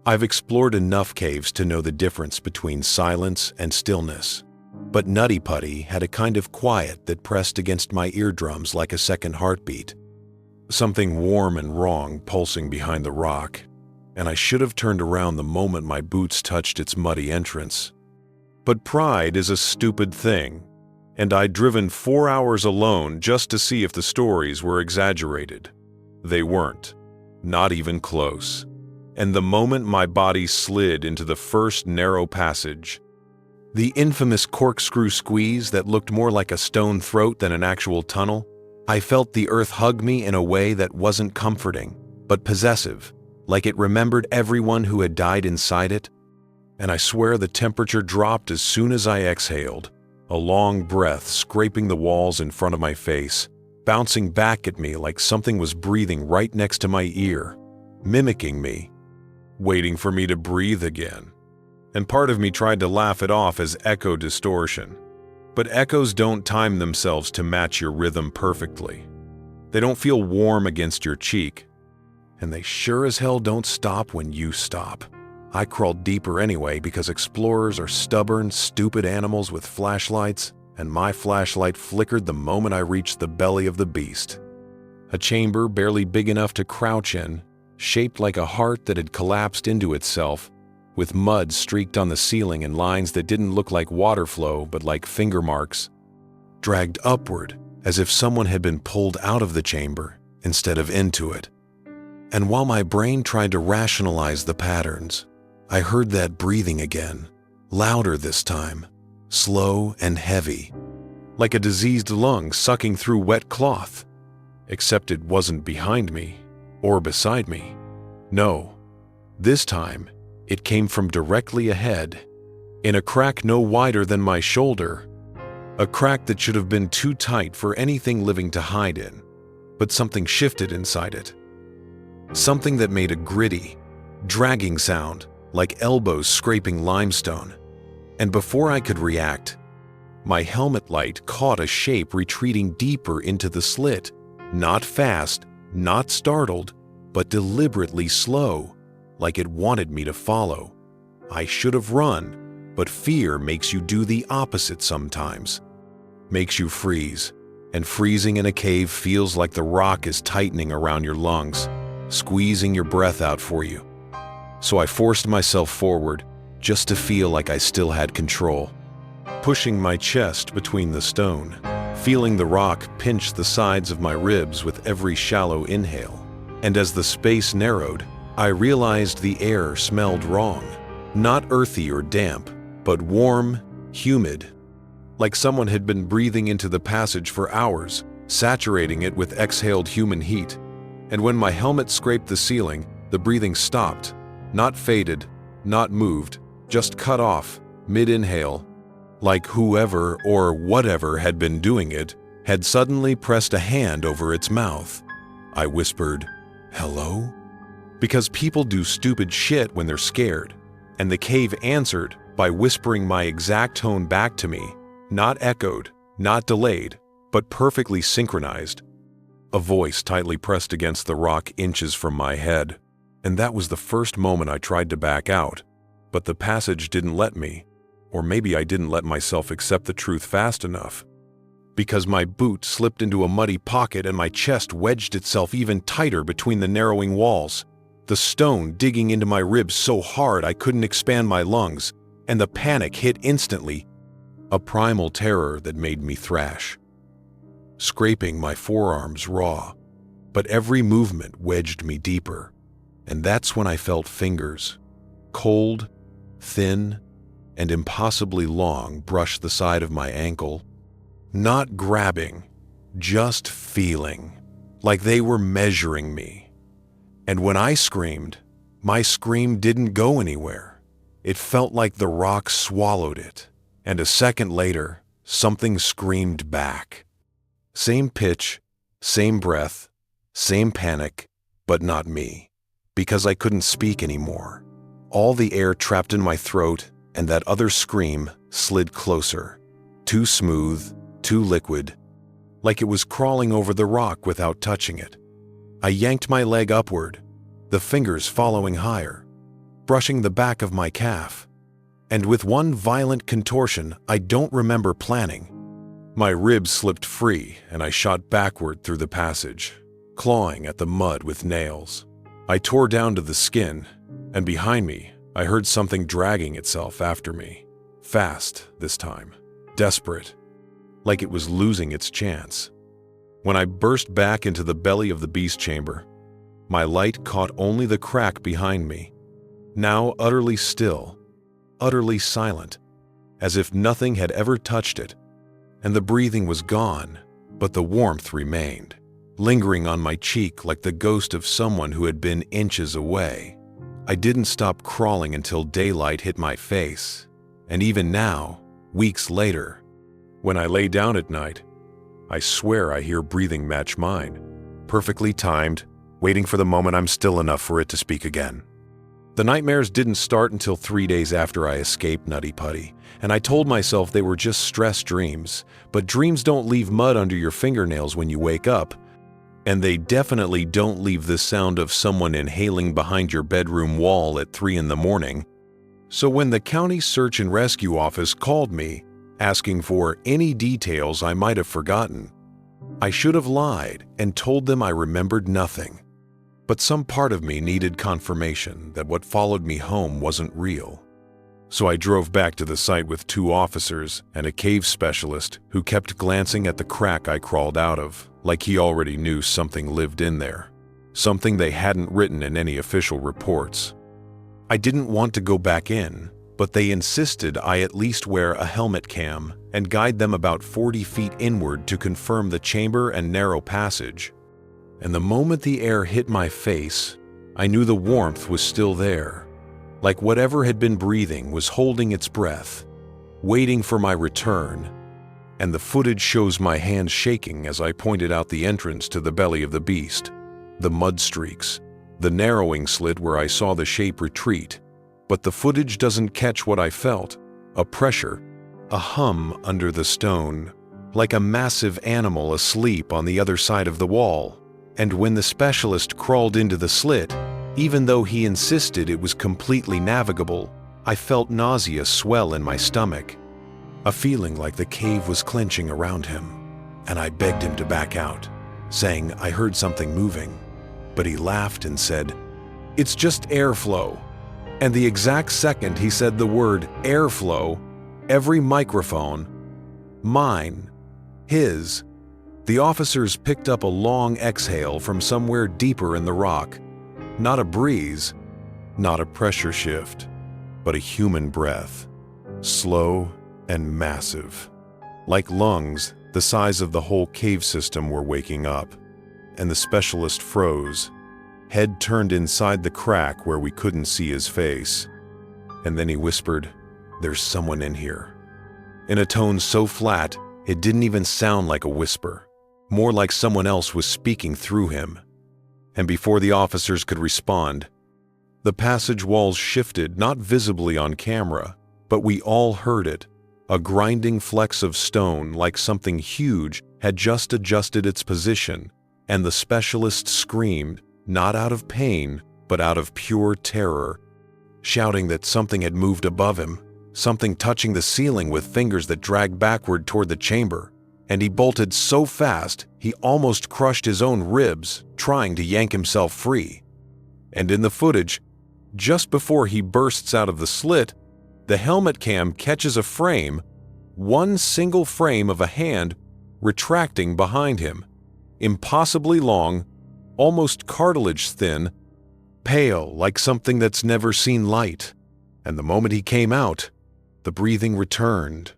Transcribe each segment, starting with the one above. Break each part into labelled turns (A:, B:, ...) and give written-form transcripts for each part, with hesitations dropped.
A: I've explored enough caves to know the difference between silence and stillness, but Nutty Putty had a kind of quiet that pressed against my eardrums like a second heartbeat. Something warm and wrong pulsing behind the rock, and I should have turned around the moment my boots touched its muddy entrance. But pride is a stupid thing, and I'd driven 4 hours alone just to see if the stories were exaggerated. They weren't, not even close. And the moment my body slid into the first narrow passage, the infamous corkscrew squeeze that looked more like a stone throat than an actual tunnel, I felt the earth hug me in a way that wasn't comforting, but possessive, like it remembered everyone who had died inside it. And I swear the temperature dropped as soon as I exhaled, a long breath scraping the walls in front of my face, bouncing back at me like something was breathing right next to my ear, mimicking me, waiting for me to breathe again. And part of me tried to laugh it off as echo distortion. But echoes don't time themselves to match your rhythm perfectly. They don't feel warm against your cheek, and they sure as hell don't stop when you stop. I crawled deeper anyway because explorers are stubborn, stupid animals with flashlights, and my flashlight flickered the moment I reached the belly of the beast. A chamber barely big enough to crouch in, shaped like a heart that had collapsed into itself, with mud streaked on the ceiling and lines that didn't look like water flow but like finger marks, dragged upward as if someone had been pulled out of the chamber instead of into it. And while my brain tried to rationalize the patterns, I heard that breathing again, louder this time, slow and heavy, like a diseased lung sucking through wet cloth. Except it wasn't behind me or beside me. No, this time it came from directly ahead, in a crack no wider than my shoulder, a crack that should have been too tight for anything living to hide in, but something shifted inside it. Something that made a gritty, dragging sound, like elbows scraping limestone. And before I could react, my helmet light caught a shape retreating deeper into the slit, not fast, not startled, but deliberately slow, like it wanted me to follow. I should have run, but fear makes you do the opposite sometimes. Makes you freeze, and freezing in a cave feels like the rock is tightening around your lungs, squeezing your breath out for you. So I forced myself forward, just to feel like I still had control. Pushing my chest between the stone, feeling the rock pinch the sides of my ribs with every shallow inhale. And as the space narrowed, I realized the air smelled wrong. Not earthy or damp, but warm, humid. Like someone had been breathing into the passage for hours, saturating it with exhaled human heat. And when my helmet scraped the ceiling, the breathing stopped. Not faded, not moved, just cut off, mid-inhale. Like whoever or whatever had been doing it had suddenly pressed a hand over its mouth. I whispered, "Hello?" Because people do stupid shit when they're scared, and the cave answered by whispering my exact tone back to me, not echoed, not delayed, but perfectly synchronized. A voice tightly pressed against the rock inches from my head, and that was the first moment I tried to back out, but the passage didn't let me, or maybe I didn't let myself accept the truth fast enough. Because my boot slipped into a muddy pocket and my chest wedged itself even tighter between the narrowing walls, the stone digging into my ribs so hard I couldn't expand my lungs, and the panic hit instantly, a primal terror that made me thrash. Scraping my forearms raw, but every movement wedged me deeper, and that's when I felt fingers, cold, thin, and impossibly long, brush the side of my ankle. Not grabbing, just feeling, like they were measuring me. And when I screamed, my scream didn't go anywhere. It felt like the rock swallowed it, and a second later, something screamed back. Same pitch, same breath, same panic, but not me, because I couldn't speak anymore. All the air trapped in my throat, and that other scream slid closer, too smooth, too liquid, like it was crawling over the rock without touching it. I yanked my leg upward, the fingers following higher. brushing the back of my calf. And with one violent contortion I don't remember planning, my ribs slipped free and I shot backward through the passage, clawing at the mud with nails. I tore down to the skin, and behind me I heard something dragging itself after me. Fast this time, desperate, like it was losing its chance. When I burst back into the belly of the beast chamber, my light caught only the crack behind me, now utterly still, utterly silent, as if nothing had ever touched it, and the breathing was gone, but the warmth remained, lingering on my cheek like the ghost of someone who had been inches away. I didn't stop crawling until daylight hit my face, and even now, weeks later, when I lay down at night, I swear I hear breathing match mine, perfectly timed, waiting for the moment I'm still enough for it to speak again. The nightmares didn't start until 3 days after I escaped Nutty Putty, and I told myself they were just stress dreams, but dreams don't leave mud under your fingernails when you wake up, and they definitely don't leave the sound of someone inhaling behind your bedroom wall at 3 in the morning. So when the county search and rescue office called me, asking for any details I might have forgotten, I should have lied and told them I remembered nothing. But some part of me needed confirmation that what followed me home wasn't real. So I drove back to the site with 2 officers and a cave specialist who kept glancing at the crack I crawled out of, like he already knew something lived in there, something they hadn't written in any official reports. I didn't want to go back in, but they insisted I at least wear a helmet cam and guide them about 40 feet inward to confirm the chamber and narrow passage. And the moment the air hit my face, I knew the warmth was still there, like whatever had been breathing was holding its breath, waiting for my return. And the footage shows my hands shaking as I pointed out the entrance to the belly of the beast, the mud streaks, the narrowing slit where I saw the shape retreat. But the footage doesn't catch what I felt, a pressure, a hum under the stone, like a massive animal asleep on the other side of the wall. And when the specialist crawled into the slit, even though he insisted it was completely navigable, I felt nausea swell in my stomach, a feeling like the cave was clenching around him. And I begged him to back out, saying I heard something moving. But he laughed and said, "It's just airflow." And the exact second he said the word airflow, every microphone, mine, his, the officers picked up a long exhale from somewhere deeper in the rock. Not a breeze, not a pressure shift, but a human breath, slow and massive. Like lungs, the size of the whole cave system were waking up, and the specialist froze, head turned inside the crack where we couldn't see his face. And then he whispered, "There's someone in here," in a tone so flat it didn't even sound like a whisper, more like someone else was speaking through him. And before the officers could respond, the passage walls shifted, not visibly on camera, but we all heard it, a grinding flex of stone like something huge had just adjusted its position, and the specialist screamed, not out of pain, but out of pure terror, shouting that something had moved above him, something touching the ceiling with fingers that dragged backward toward the chamber. And he bolted so fast, he almost crushed his own ribs, trying to yank himself free. And in the footage, just before he bursts out of the slit, the helmet cam catches a frame, one single frame of a hand retracting behind him, impossibly long, almost cartilage thin, pale like something that's never seen light. And the moment he came out, the breathing returned,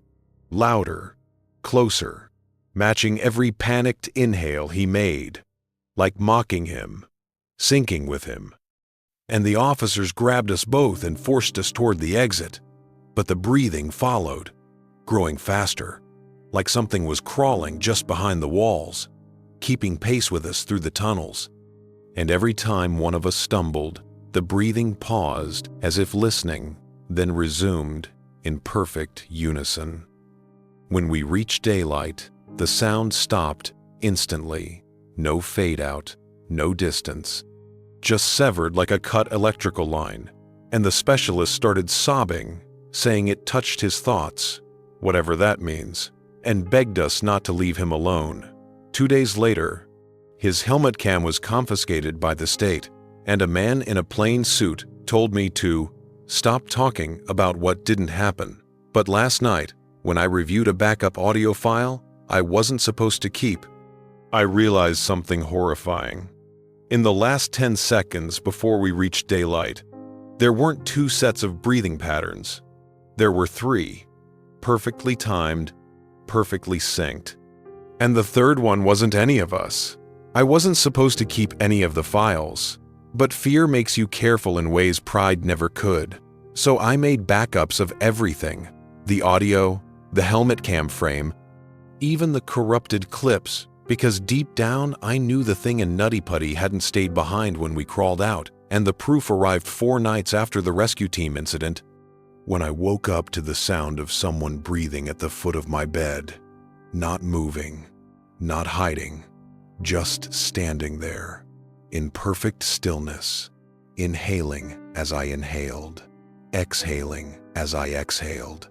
A: louder, closer, matching every panicked inhale he made, like mocking him, sinking with him. And the officers grabbed us both and forced us toward the exit. But the breathing followed, growing faster, like something was crawling just behind the walls, keeping pace with us through the tunnels. And every time one of us stumbled, the breathing paused as if listening, then resumed in perfect unison. When we reached daylight, the sound stopped instantly. No fade out, no distance, just severed like a cut electrical line. and the specialist started sobbing, saying it touched his thoughts, whatever that means, and begged us not to leave him alone. 2 days later, his helmet cam was confiscated by the state, and a man in a plain suit told me to stop talking about what didn't happen. But last night, when I reviewed a backup audio file I wasn't supposed to keep, I realized something horrifying. In the last 10 seconds before we reached daylight, there weren't 2 sets of breathing patterns. There were 3, perfectly timed, perfectly synced. And the third one wasn't any of us. I wasn't supposed to keep any of the files, but fear makes you careful in ways pride never could. So I made backups of everything: the audio, the helmet cam frame, even the corrupted clips, because deep down I knew the thing in Nutty Putty hadn't stayed behind when we crawled out, and the proof arrived 4 nights after the rescue team incident, when I woke up to the sound of someone breathing at the foot of my bed, not moving, not hiding, just standing there, in perfect stillness, inhaling as I inhaled, exhaling as I exhaled,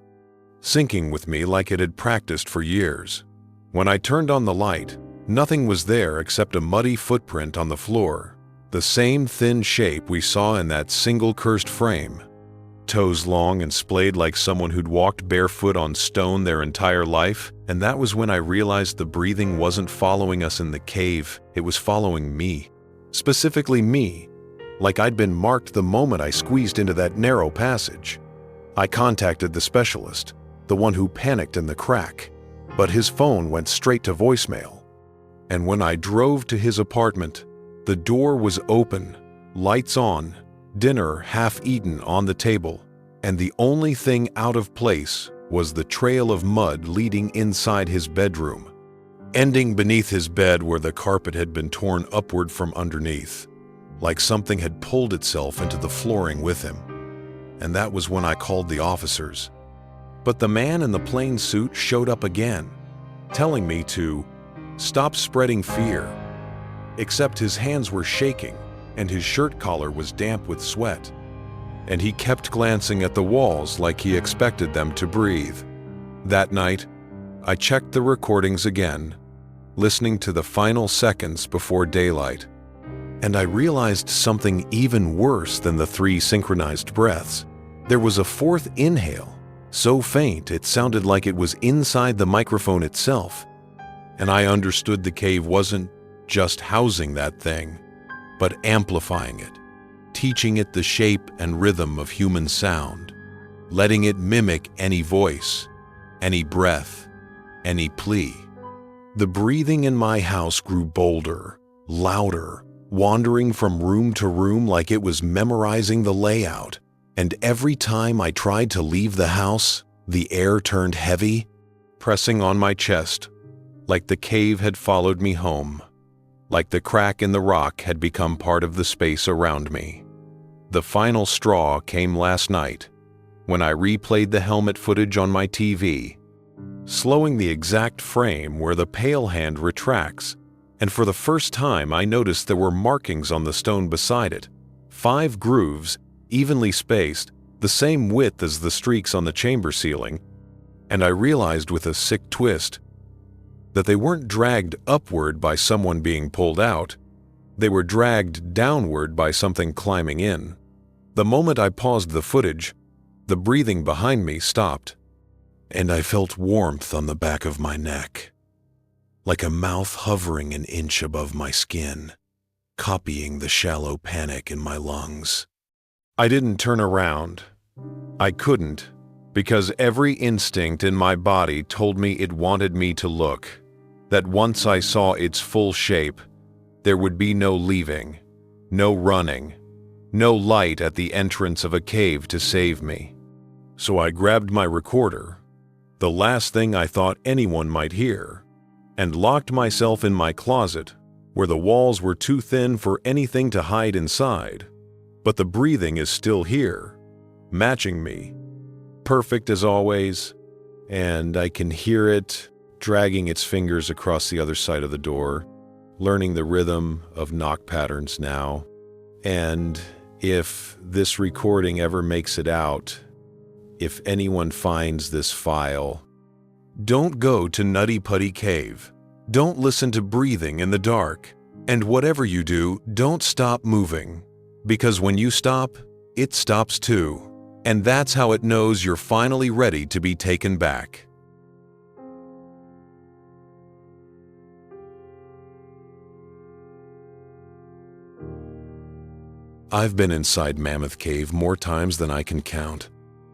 A: syncing with me like it had practiced for years. When I turned on the light, nothing was there except a muddy footprint on the floor, the same thin shape we saw in that single cursed frame, toes long and splayed like someone who'd walked barefoot on stone their entire life. And that was when I realized the breathing wasn't following us in the cave, it was following me. Specifically me, like I'd been marked the moment I squeezed into that narrow passage. I contacted the specialist, the one who panicked in the crack, but his phone went straight to voicemail. And when I drove to his apartment, the door was open, lights on, dinner half eaten on the table, and the only thing out of place was the trail of mud leading inside his bedroom, ending beneath his bed where the carpet had been torn upward from underneath, like something had pulled itself into the flooring with him. And that was when I called the officers. But the man in the plain suit showed up again, telling me to stop spreading fear, except his hands were shaking and his shirt collar was damp with sweat, and he kept glancing at the walls like he expected them to breathe. That night, I checked the recordings again, listening to the final seconds before daylight, and I realized something even worse than the 3 synchronized breaths. There was a 4th inhale, so faint it sounded like it was inside the microphone itself, and I understood the cave wasn't just housing that thing, but amplifying it, teaching it the shape and rhythm of human sound, letting it mimic any voice, any breath, any plea. The breathing in my house grew bolder, louder, wandering from room to room like it was memorizing the layout, and every time I tried to leave the house, the air turned heavy, pressing on my chest, like the cave had followed me home, like the crack in the rock had become part of the space around me. The final straw came last night, when I replayed the helmet footage on my TV, slowing the exact frame where the pale hand retracts, and for the first time I noticed there were markings on the stone beside it, 5 grooves, evenly spaced, the same width as the streaks on the chamber ceiling, and I realized with a sick twist that they weren't dragged upward by someone being pulled out, they were dragged downward by something climbing in. The moment I paused the footage, the breathing behind me stopped, and I felt warmth on the back of my neck, like a mouth hovering an inch above my skin, copying the shallow panic in my lungs. I didn't turn around. I couldn't, because every instinct in my body told me it wanted me to look, that once I saw its full shape, there would be no leaving, no running, no light at the entrance of a cave to save me. So I grabbed my recorder, the last thing I thought anyone might hear, and locked myself in my closet, where the walls were too thin for anything to hide inside. But the breathing is still here, matching me, perfect as always, and I can hear it dragging its fingers across the other side of the door, learning the rhythm of knock patterns now, and If this recording ever makes it out, if anyone finds this file, don't go to Nutty Putty Cave. Don't listen to breathing in the dark. And whatever you do, don't stop moving. Because when you stop, it stops too. And that's how it knows you're finally ready to be taken back. I've been inside Mammoth Cave more times than I can count,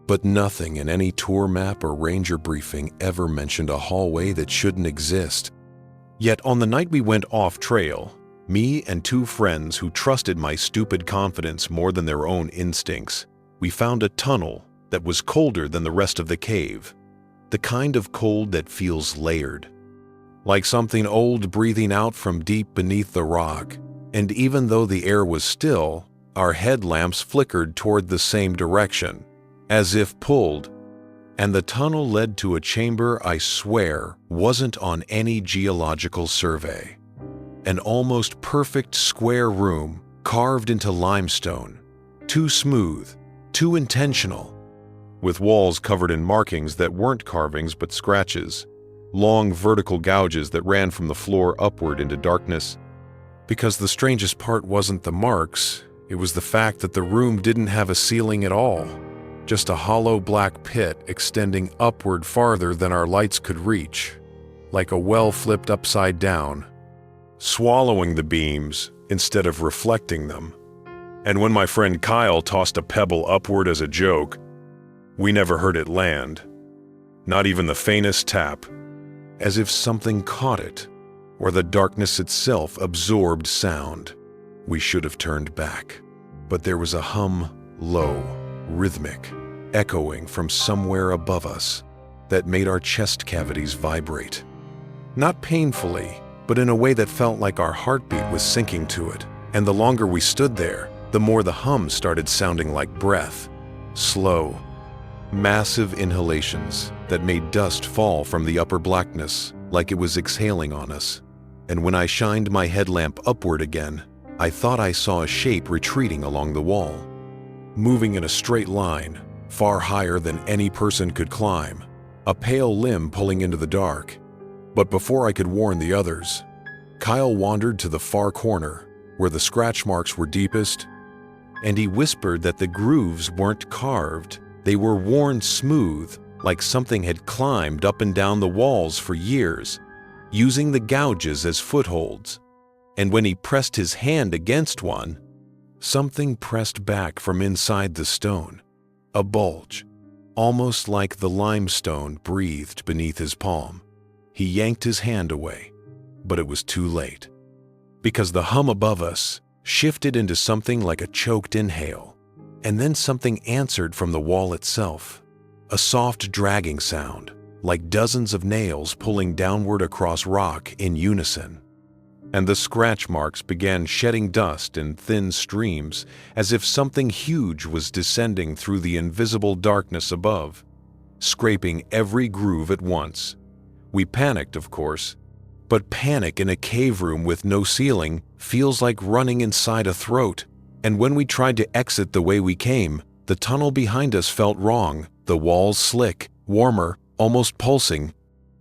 A: but nothing in any tour map or ranger briefing ever mentioned a hallway that shouldn't exist. Yet on the night we went off trail, me and two friends who trusted my stupid confidence more than their own instincts, we found a tunnel that was colder than the rest of the cave. The kind of cold that feels layered, like something old breathing out from deep beneath the rock. And even though the air was still, our headlamps flickered toward the same direction, as if pulled, and the tunnel led to a chamber I swear wasn't on any geological survey. An almost perfect square room carved into limestone, too smooth, too intentional, with walls covered in markings that weren't carvings but scratches, long vertical gouges that ran from the floor upward into darkness. Because the strangest part wasn't the marks, it was the fact that the room didn't have a ceiling at all, just a hollow black pit extending upward farther than our lights could reach, like a well flipped upside down, swallowing the beams instead of reflecting them. And when my friend Kyle tossed a pebble upward as a joke, we never heard it land, not even the faintest tap, as if something caught it, or the darkness itself absorbed sound. We should have turned back, but there was a hum, low, rhythmic, echoing from somewhere above us that made our chest cavities vibrate. Not painfully, but in a way that felt like our heartbeat was sinking to it. And the longer we stood there, the more the hum started sounding like breath. Slow, massive inhalations that made dust fall from the upper blackness like it was exhaling on us. And when I shined my headlamp upward again, I thought I saw a shape retreating along the wall, moving in a straight line, far higher than any person could climb, a pale limb pulling into the dark. But before I could warn the others, Kyle wandered to the far corner, where the scratch marks were deepest, and he whispered that the grooves weren't carved, they were worn smooth, like something had climbed up and down the walls for years, using the gouges as footholds. And when he pressed his hand against one, something pressed back from inside the stone, a bulge, almost like the limestone breathed beneath his palm. He yanked his hand away, but it was too late, because the hum above us shifted into something like a choked inhale, and then something answered from the wall itself, a soft dragging sound, like dozens of nails pulling downward across rock in unison. And the scratch marks began shedding dust in thin streams, as if something huge was descending through the invisible darkness above, scraping every groove at once. We panicked, of course, but panic in a cave room with no ceiling feels like running inside a throat. And when we tried to exit the way we came, the tunnel behind us felt wrong, the walls slick, warmer, almost pulsing.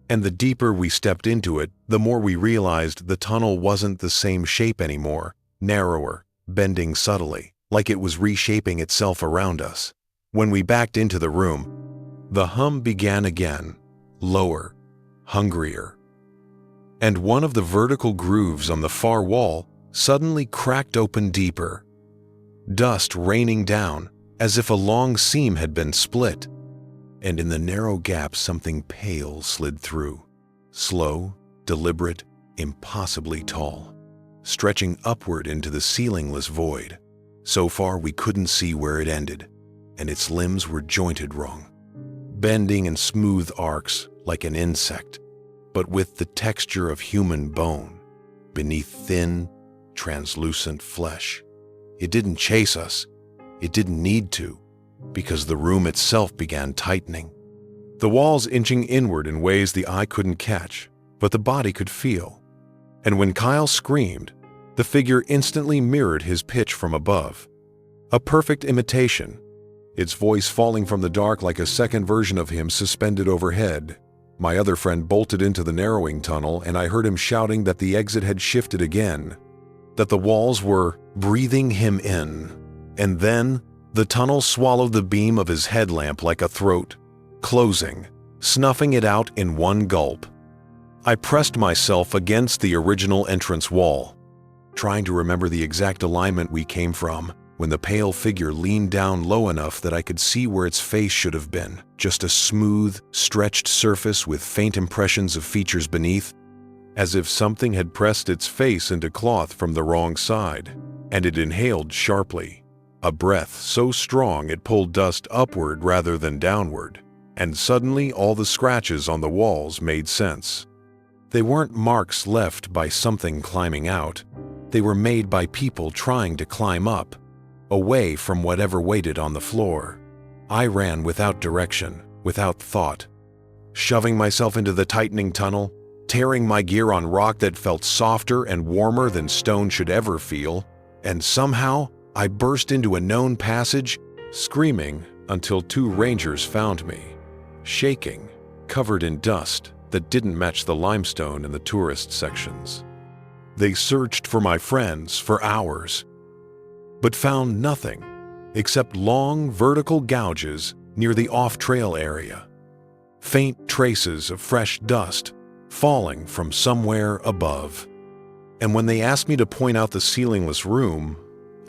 A: And the deeper we stepped into it, the more we realized the tunnel wasn't the same shape anymore, narrower, bending subtly, like it was reshaping itself around us. When we backed into the room, the hum began again, lower, hungrier. And one of the vertical grooves on the far wall suddenly cracked open deeper, dust raining down as if a long seam had been split. And in the narrow gap something pale slid through, slow, deliberate, impossibly tall, stretching upward into the ceilingless void. So far we couldn't see where it ended, and its limbs were jointed wrong, bending in smooth arcs like an insect, but with the texture of human bone beneath thin, translucent flesh. It didn't chase us. It didn't need to, because the room itself began tightening, the walls inching inward in ways the eye couldn't catch, but the body could feel. And when Kyle screamed, the figure instantly mirrored his pitch from above. A perfect imitation, its voice falling from the dark like a second version of him suspended overhead. My other friend bolted into the narrowing tunnel, and I heard him shouting that the exit had shifted again, that the walls were breathing him in. And then the tunnel swallowed the beam of his headlamp like a throat, closing, snuffing it out in one gulp. I pressed myself against the original entrance wall, trying to remember the exact alignment we came from, when the pale figure leaned down low enough that I could see where its face should have been, just a smooth, stretched surface with faint impressions of features beneath, as if something had pressed its face into cloth from the wrong side, and it inhaled sharply, a breath so strong it pulled dust upward rather than downward, and suddenly all the scratches on the walls made sense. They weren't marks left by something climbing out. They were made by people trying to climb up, away from whatever waited on the floor. I ran without direction, without thought, shoving myself into the tightening tunnel, tearing my gear on rock that felt softer and warmer than stone should ever feel, and somehow I burst into a known passage, screaming until two rangers found me, shaking, covered in dust that didn't match the limestone in the tourist sections. They searched for my friends for hours, but found nothing except long vertical gouges near the off-trail area, faint traces of fresh dust falling from somewhere above. And when they asked me to point out the ceilingless room,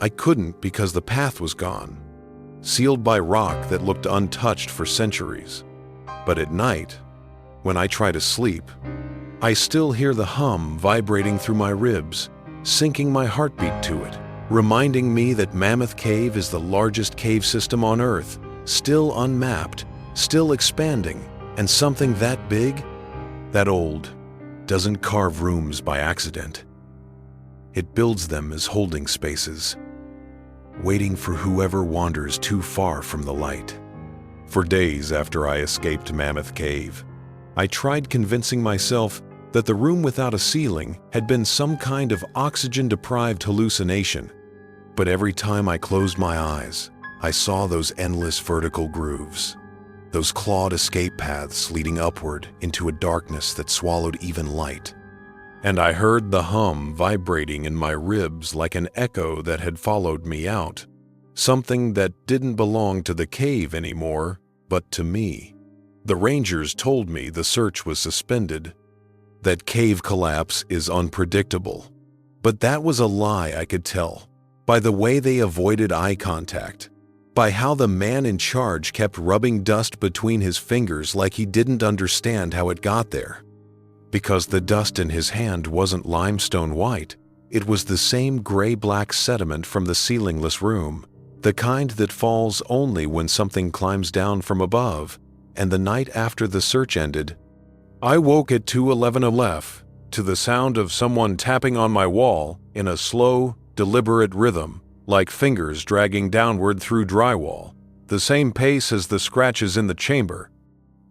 A: I couldn't because the path was gone, sealed by rock that looked untouched for centuries. But at night, when I try to sleep, I still hear the hum vibrating through my ribs, syncing my heartbeat to it, reminding me that Mammoth Cave is the largest cave system on Earth, still unmapped, still expanding, and something that big, that old, doesn't carve rooms by accident. It builds them as holding spaces, waiting for whoever wanders too far from the light. For days after I escaped Mammoth Cave, I tried convincing myself that the room without a ceiling had been some kind of oxygen-deprived hallucination. But every time I closed my eyes, I saw those endless vertical grooves, those clawed escape paths leading upward into a darkness that swallowed even light. And I heard the hum vibrating in my ribs like an echo that had followed me out, something that didn't belong to the cave anymore, but to me. The rangers told me the search was suspended, that cave collapse is unpredictable. But that was a lie I could tell, by the way they avoided eye contact, by how the man in charge kept rubbing dust between his fingers like he didn't understand how it got there. Because the dust in his hand wasn't limestone white, it was the same gray-black sediment from the ceilingless room, the kind that falls only when something climbs down from above. And the night after the search ended, I woke at 2:11 to the sound of someone tapping on my wall in a slow, deliberate rhythm, like fingers dragging downward through drywall, the same pace as the scratches in the chamber.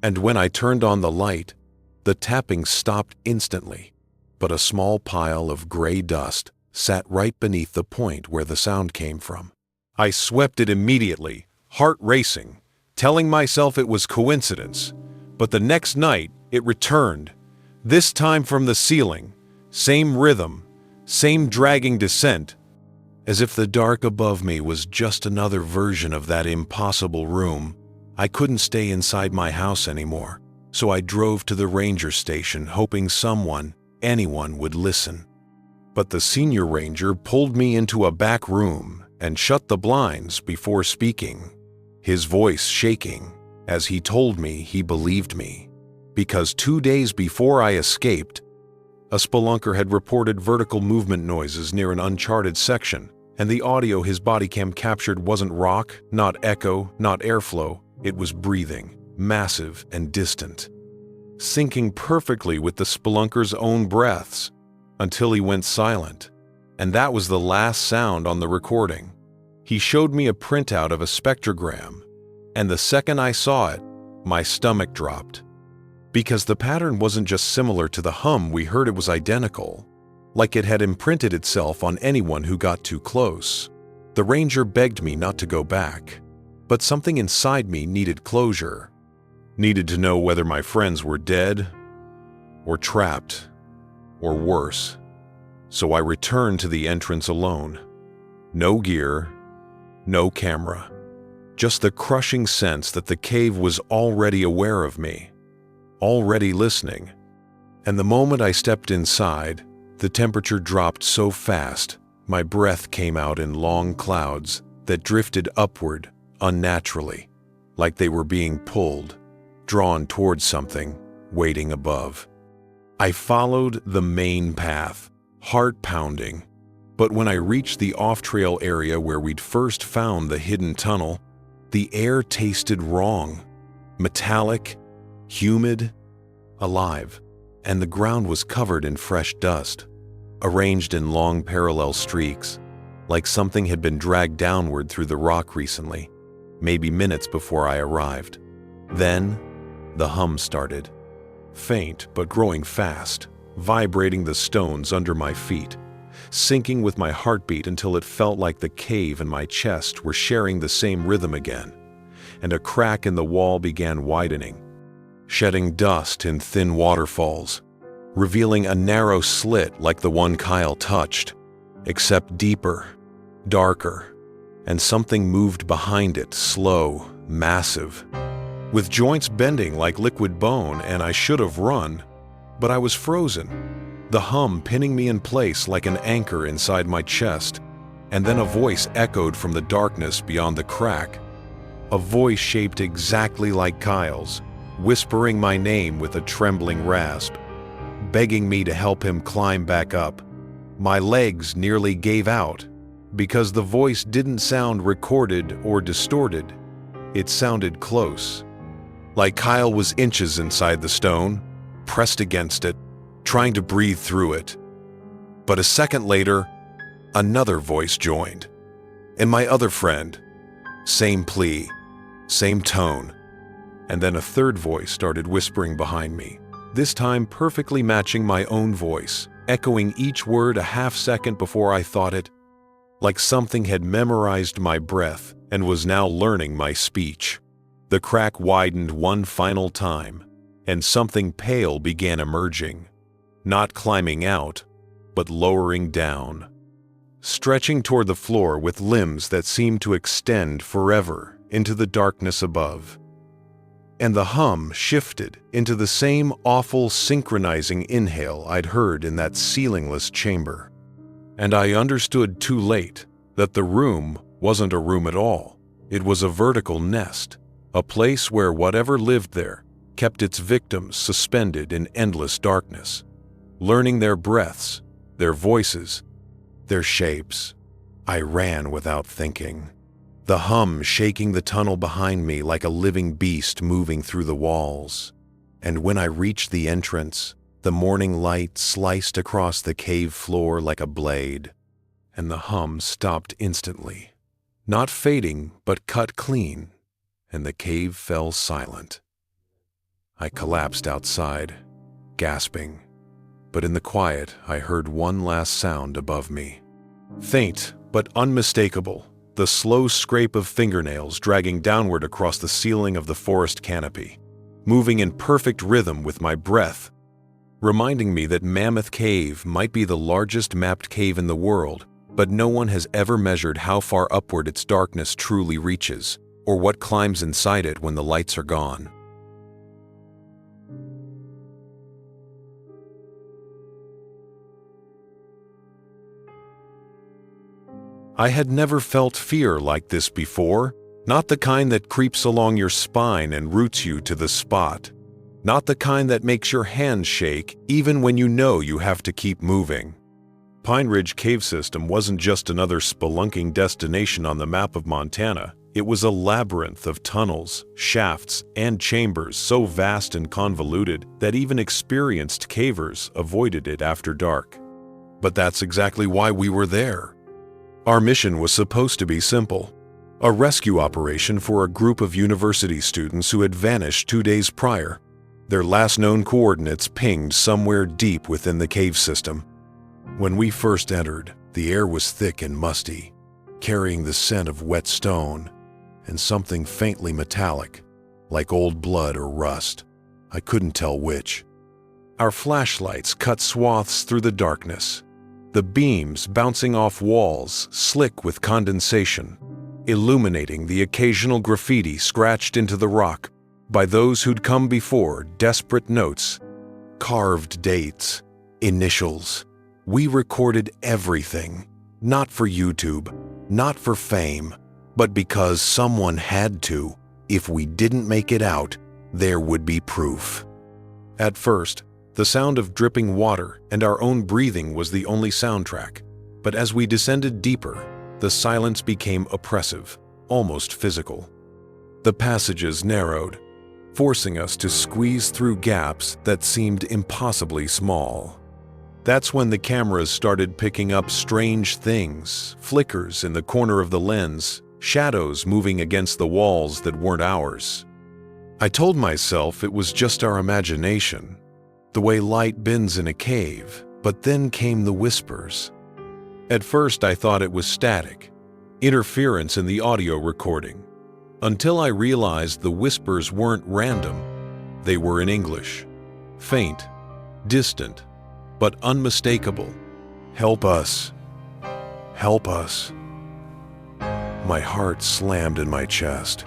A: And when I turned on the light, the tapping stopped instantly, but a small pile of gray dust sat right beneath the point where the sound came from. I swept it immediately, heart racing, telling myself it was coincidence. But the next night, it returned, this time from the ceiling, same rhythm, same dragging descent, as if the dark above me was just another version of that impossible room. I couldn't stay inside my house anymore, so I drove to the ranger station hoping someone, anyone would listen. But the senior ranger pulled me into a back room and shut the blinds before speaking, his voice shaking as he told me he believed me, because 2 days before I escaped, a spelunker had reported vertical movement noises near an uncharted section, and the audio his body cam captured wasn't rock, not echo, not airflow. It was breathing, massive and distant, syncing perfectly with the spelunker's own breaths, until he went silent. And that was the last sound on the recording. He showed me a printout of a spectrogram, and the second I saw it, my stomach dropped. Because the pattern wasn't just similar to the hum we heard, it was identical, like it had imprinted itself on anyone who got too close. The ranger begged me not to go back, but something inside me needed closure, needed to know whether my friends were dead or trapped or worse. So I returned to the entrance alone. No gear, no camera, just the crushing sense that the cave was already aware of me, already listening. And the moment I stepped inside, the temperature dropped so fast, my breath came out in long clouds that drifted upward unnaturally, like they were being pulled, drawn towards something waiting above. I followed the main path, heart pounding, but when I reached the off-trail area where we'd first found the hidden tunnel, the air tasted wrong, metallic, humid, alive, and the ground was covered in fresh dust, arranged in long parallel streaks, like something had been dragged downward through the rock recently, maybe minutes before I arrived. Then, the hum started, faint but growing fast, vibrating the stones under my feet, syncing with my heartbeat until it felt like the cave and my chest were sharing the same rhythm again, and a crack in the wall began widening, shedding dust in thin waterfalls, revealing a narrow slit like the one Kyle touched, except deeper, darker, and something moved behind it, slow, massive, with joints bending like liquid bone, and I should have run, but I was frozen, the hum pinning me in place like an anchor inside my chest, and then a voice echoed from the darkness beyond the crack, a voice shaped exactly like Kyle's, whispering my name with a trembling rasp, begging me to help him climb back up. My legs nearly gave out, because the voice didn't sound recorded or distorted. It sounded close, like Kyle was inches inside the stone, pressed against it, trying to breathe through it. But a second later, another voice joined. And my other friend, same plea, same tone. And then a third voice started whispering behind me, this time perfectly matching my own voice, echoing each word a half-second before I thought it, like something had memorized my breath and was now learning my speech. The crack widened one final time, and something pale began emerging, not climbing out, but lowering down, stretching toward the floor with limbs that seemed to extend forever into the darkness above. And the hum shifted into the same awful synchronizing inhale I'd heard in that ceilingless chamber. And I understood too late that the room wasn't a room at all. It was a vertical nest, a place where whatever lived there kept its victims suspended in endless darkness, learning their breaths, their voices, their shapes. I ran without thinking, the hum shaking the tunnel behind me like a living beast moving through the walls. And when I reached the entrance, the morning light sliced across the cave floor like a blade, and the hum stopped instantly, not fading but cut clean, and the cave fell silent. I collapsed outside, gasping, but in the quiet I heard one last sound above me. Faint but unmistakable, the slow scrape of fingernails dragging downward across the ceiling of the forest canopy, moving in perfect rhythm with my breath, reminding me that Mammoth Cave might be the largest mapped cave in the world, but no one has ever measured how far upward its darkness truly reaches, or what climbs inside it when the lights are gone. I had never felt fear like this before, not the kind that creeps along your spine and roots you to the spot, not the kind that makes your hands shake even when you know you have to keep moving. Pine Ridge Cave System wasn't just another spelunking destination on the map of Montana. It was a labyrinth of tunnels, shafts, and chambers so vast and convoluted that even experienced cavers avoided it after dark. But that's exactly why we were there. Our mission was supposed to be simple, a rescue operation for a group of university students who had vanished 2 days prior, their last known coordinates pinged somewhere deep within the cave system. When we first entered, the air was thick and musty, carrying the scent of wet stone and something faintly metallic, like old blood or rust. I couldn't tell which. Our flashlights cut swaths through the darkness, the beams bouncing off walls slick with condensation, illuminating the occasional graffiti scratched into the rock by those who'd come before, desperate notes, carved dates, initials. We recorded everything, not for YouTube, not for fame, but because someone had to. If we didn't make it out, there would be proof. At first, the sound of dripping water and our own breathing was the only soundtrack, but as we descended deeper, the silence became oppressive, almost physical. The passages narrowed, forcing us to squeeze through gaps that seemed impossibly small. That's when the cameras started picking up strange things, flickers in the corner of the lens, shadows moving against the walls that weren't ours. I told myself it was just our imagination, the way light bends in a cave, but then came the whispers. At first I thought it was static, interference in the audio recording, until I realized the whispers weren't random. They were in English, faint, distant, but unmistakable. Help us. Help us. My heart slammed in my chest.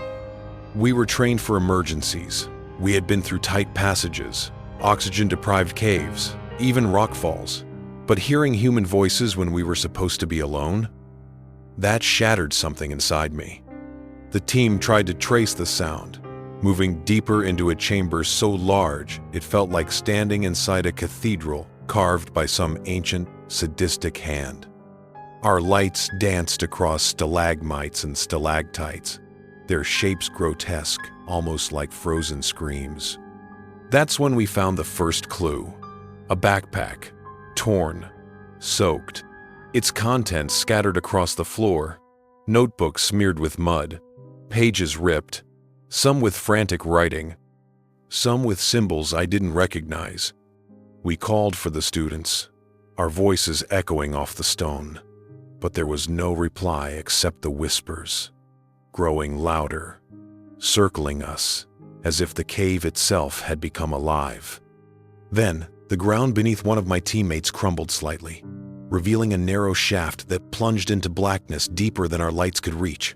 A: We were trained for emergencies. We had been through tight passages, oxygen-deprived caves, even rockfalls. But hearing human voices when we were supposed to be alone? That shattered something inside me. The team tried to trace the sound, moving deeper into a chamber so large it felt like standing inside a cathedral carved by some ancient, sadistic hand. Our lights danced across stalagmites and stalactites, their shapes grotesque, almost like frozen screams. That's when we found the first clue. A backpack, torn, soaked, its contents scattered across the floor, notebooks smeared with mud, pages ripped, some with frantic writing, some with symbols I didn't recognize. We called for the students, our voices echoing off the stone, but there was no reply except the whispers, growing louder, circling us, as if the cave itself had become alive. Then, the ground beneath one of my teammates crumbled slightly, revealing a narrow shaft that plunged into blackness deeper than our lights could reach.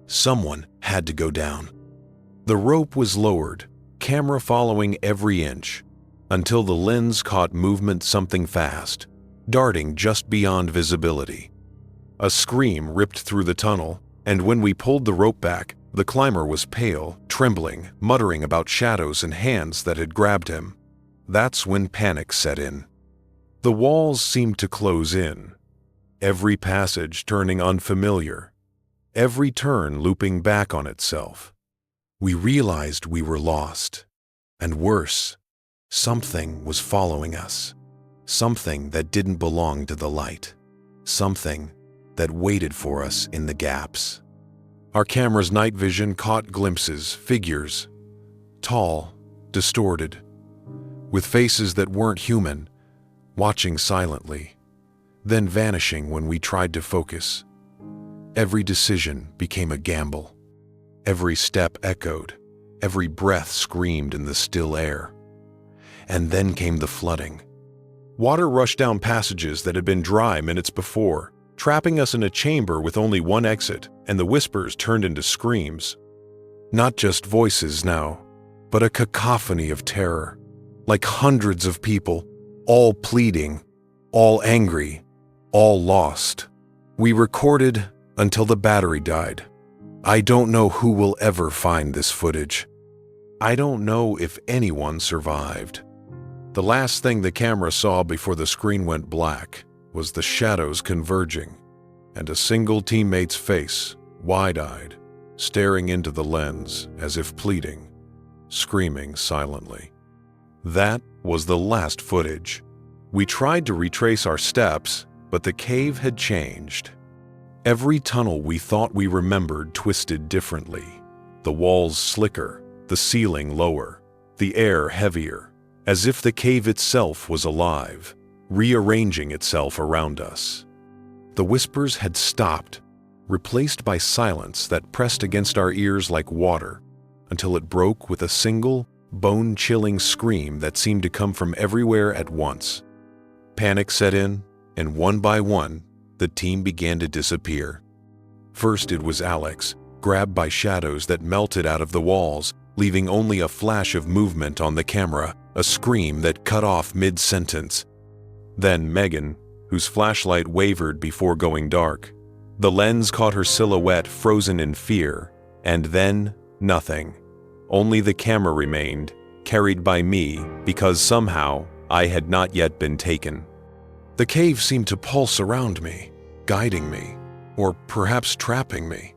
A: Someone had to go down. The rope was lowered, camera following every inch, until the lens caught movement something fast, darting just beyond visibility. A scream ripped through the tunnel, and when we pulled the rope back, the climber was pale, trembling, muttering about shadows and hands that had grabbed him. That's when panic set in. The walls seemed to close in, every passage turning unfamiliar, every turn looping back on itself. We realized we were lost, and worse, something was following us, something that didn't belong to the light, something that waited for us in the gaps. Our camera's night vision caught glimpses, figures, tall, distorted, with faces that weren't human, watching silently, then vanishing when we tried to focus. Every decision became a gamble. Every step echoed, every breath screamed in the still air. And then came the flooding. Water rushed down passages that had been dry minutes before, trapping us in a chamber with only one exit, and the whispers turned into screams. Not just voices now, but a cacophony of terror, like hundreds of people, all pleading, all angry, all lost. We recorded until the battery died. I don't know who will ever find this footage. I don't know if anyone survived. The last thing the camera saw before the screen went black was the shadows converging, and a single teammate's face, wide-eyed, staring into the lens as if pleading, screaming silently. That was the last footage. We tried to retrace our steps, but the cave had changed. Every tunnel we thought we remembered twisted differently. The walls slicker, the ceiling lower, the air heavier, as if the cave itself was alive, rearranging itself around us. The whispers had stopped, replaced by silence that pressed against our ears like water, until it broke with a single, bone-chilling scream that seemed to come from everywhere at once. Panic set in, and one by one, the team began to disappear. First it was Alex, grabbed by shadows that melted out of the walls, leaving only a flash of movement on the camera, a scream that cut off mid-sentence. Then Megan, whose flashlight wavered before going dark. The lens caught her silhouette frozen in fear, and then nothing. Only the camera remained, carried by me because somehow I had not yet been taken. The cave seemed to pulse around me, guiding me, or perhaps trapping me.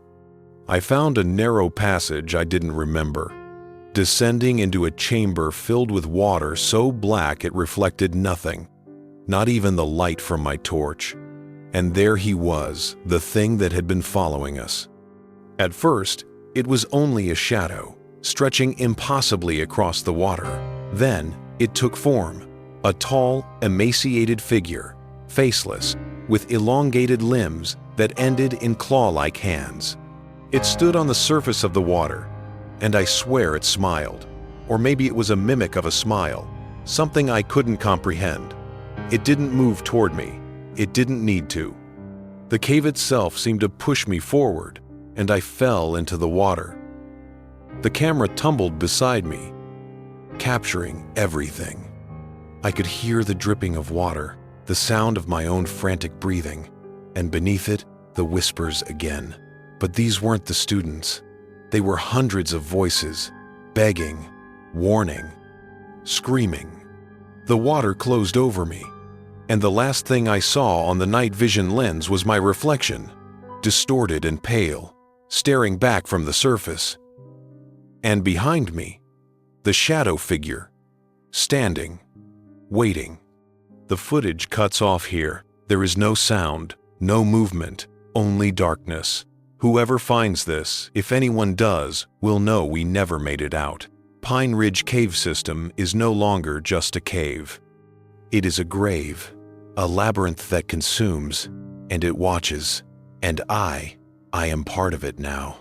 A: I found a narrow passage I didn't remember, descending into a chamber filled with water so black it reflected nothing, not even the light from my torch. And there he was, the thing that had been following us. At first, it was only a shadow, stretching impossibly across the water. Then, it took form, a tall, emaciated figure, faceless, with elongated limbs that ended in claw-like hands. It stood on the surface of the water, and I swear it smiled. Or maybe it was a mimic of a smile, something I couldn't comprehend. It didn't move toward me. It didn't need to. The cave itself seemed to push me forward, and I fell into the water. The camera tumbled beside me, capturing everything. I could hear the dripping of water, the sound of my own frantic breathing, and beneath it, the whispers again. But these weren't the students. They were hundreds of voices, begging, warning, screaming. The water closed over me, and the last thing I saw on the night vision lens was my reflection, distorted and pale, staring back from the surface. And behind me, the shadow figure, standing, waiting. The footage cuts off here. There is no sound, no movement, only darkness. Whoever finds this, if anyone does, will know we never made it out. Pine Ridge Cave System is no longer just a cave. It is a grave, a labyrinth that consumes, and it watches, and I am part of it now.